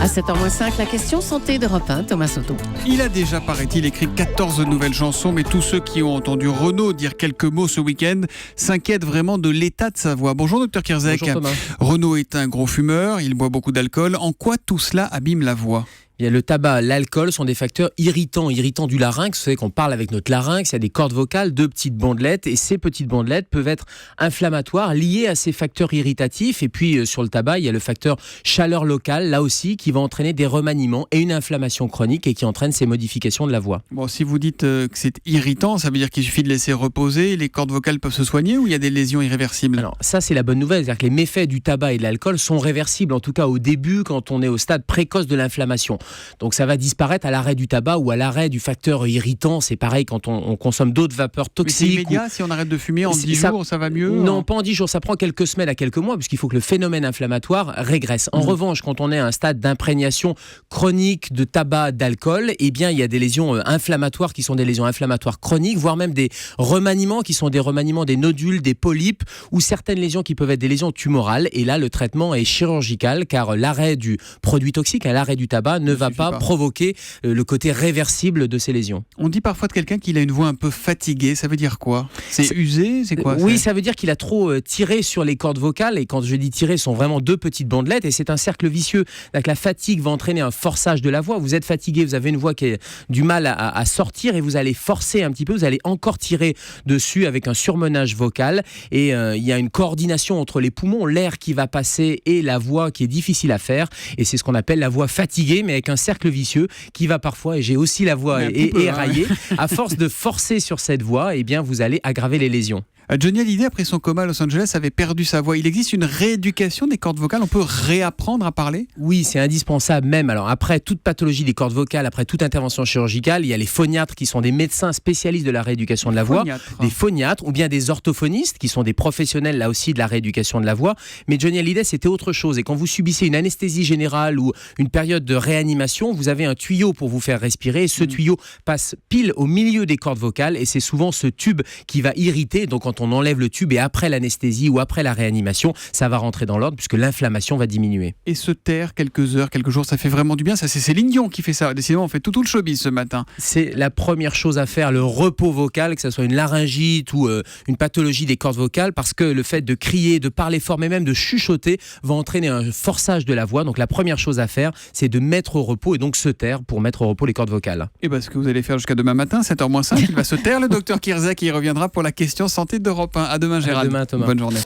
À 7h05, la question santé d'Europe 1, Thomas Soto. Il a déjà, paraît-il, écrit 14 nouvelles chansons, mais tous ceux qui ont entendu Renaud dire quelques mots ce week-end s'inquiètent vraiment de l'état de sa voix. Bonjour Dr Kierzek. Bonjour Thomas. Renaud est un gros fumeur, il boit beaucoup d'alcool. En quoi tout cela abîme la voix ? Il y a le tabac, l'alcool sont des facteurs irritants du larynx. Vous savez qu'on parle avec notre larynx, il y a des cordes vocales, 2 petites bandelettes, et ces petites bandelettes peuvent être inflammatoires, liées à ces facteurs irritatifs. Et puis sur le tabac, il y a le facteur chaleur locale, là aussi, qui va entraîner des remaniements et une inflammation chronique et qui entraîne ces modifications de la voix. Bon, si vous dites que c'est irritant, ça veut dire qu'il suffit de laisser reposer, les cordes vocales peuvent se soigner ou il y a des lésions irréversibles ? Alors ça, c'est la bonne nouvelle, c'est-à-dire que les méfaits du tabac et de l'alcool sont réversibles, en tout cas au début, quand on est au stade précoce de l'inflammation. Donc ça va disparaître à l'arrêt du tabac ou à l'arrêt du facteur irritant. C'est pareil quand on consomme d'autres vapeurs toxiques. Mais c'est immédiat, si on arrête de fumer en 10 jours, ça va mieux ? Non, pas en 10 jours, ça prend quelques semaines à quelques mois, puisqu'il faut que le phénomène inflammatoire régresse. En revanche, quand on est à un stade d'imprégnation chronique de tabac, d'alcool, eh bien il y a des lésions inflammatoires qui sont des lésions inflammatoires chroniques, voire même des remaniements qui sont des remaniements des nodules, des polypes, ou certaines lésions qui peuvent être des lésions tumorales. Et là, le traitement est chirurgical, car l'arrêt du produit toxique, l'arrêt du tabac ne va pas provoquer le côté réversible de ces lésions. On dit parfois de quelqu'un qu'il a une voix un peu fatiguée, ça veut dire quoi ? C'est usé ? C'est quoi ? Oui, ça veut dire qu'il a trop tiré sur les cordes vocales, et quand je dis tirer, ce sont vraiment 2 petites bandelettes, et c'est un cercle vicieux. Donc, la fatigue va entraîner un forçage de la voix. Vous êtes fatigué, vous avez une voix qui a du mal à sortir, et vous allez forcer un petit peu, vous allez encore tirer dessus avec un surmenage vocal, et il y a une coordination entre les poumons, l'air qui va passer et la voix qui est difficile à faire, et c'est ce qu'on appelle la voix fatiguée, mais avec un cercle vicieux qui va parfois, et j'ai aussi la voix éraillée, à force de forcer sur cette voix, eh bien vous allez aggraver les lésions. Johnny Hallyday, après son coma à Los Angeles, avait perdu sa voix. Il existe une rééducation des cordes vocales ? On peut réapprendre à parler ? Oui, c'est indispensable même. Alors après toute pathologie des cordes vocales, après toute intervention chirurgicale, il y a les phoniatres qui sont des médecins spécialistes de la rééducation de la voix, des phoniatres ou bien des orthophonistes qui sont des professionnels là aussi de la rééducation de la voix. Mais Johnny Hallyday, c'était autre chose. Et quand vous subissez une anesthésie générale ou une période de réanimation, vous avez un tuyau pour vous faire respirer. Et ce tuyau passe pile au milieu des cordes vocales, et c'est souvent ce tube qui va irriter. Donc quand on enlève le tube, et après l'anesthésie ou après la réanimation, ça va rentrer dans l'ordre puisque l'inflammation va diminuer. Et se taire quelques heures, quelques jours, ça fait vraiment du bien. Ça, c'est Céline Dion qui fait ça. Décidément, on fait tout le showbiz ce matin. C'est la première chose à faire, le repos vocal, que ce soit une laryngite ou une pathologie des cordes vocales, parce que le fait de crier, de parler fort, mais même de chuchoter, va entraîner un forçage de la voix. Donc la première chose à faire, c'est de mettre au repos, et donc se taire pour mettre au repos les cordes vocales. Et ce que vous allez faire jusqu'à demain matin, 7h moins 5, il va se taire, le docteur Kierzek, qui reviendra pour la question santé d'Europe 1. À demain, Gérald. À demain, Thomas. Bonne journée.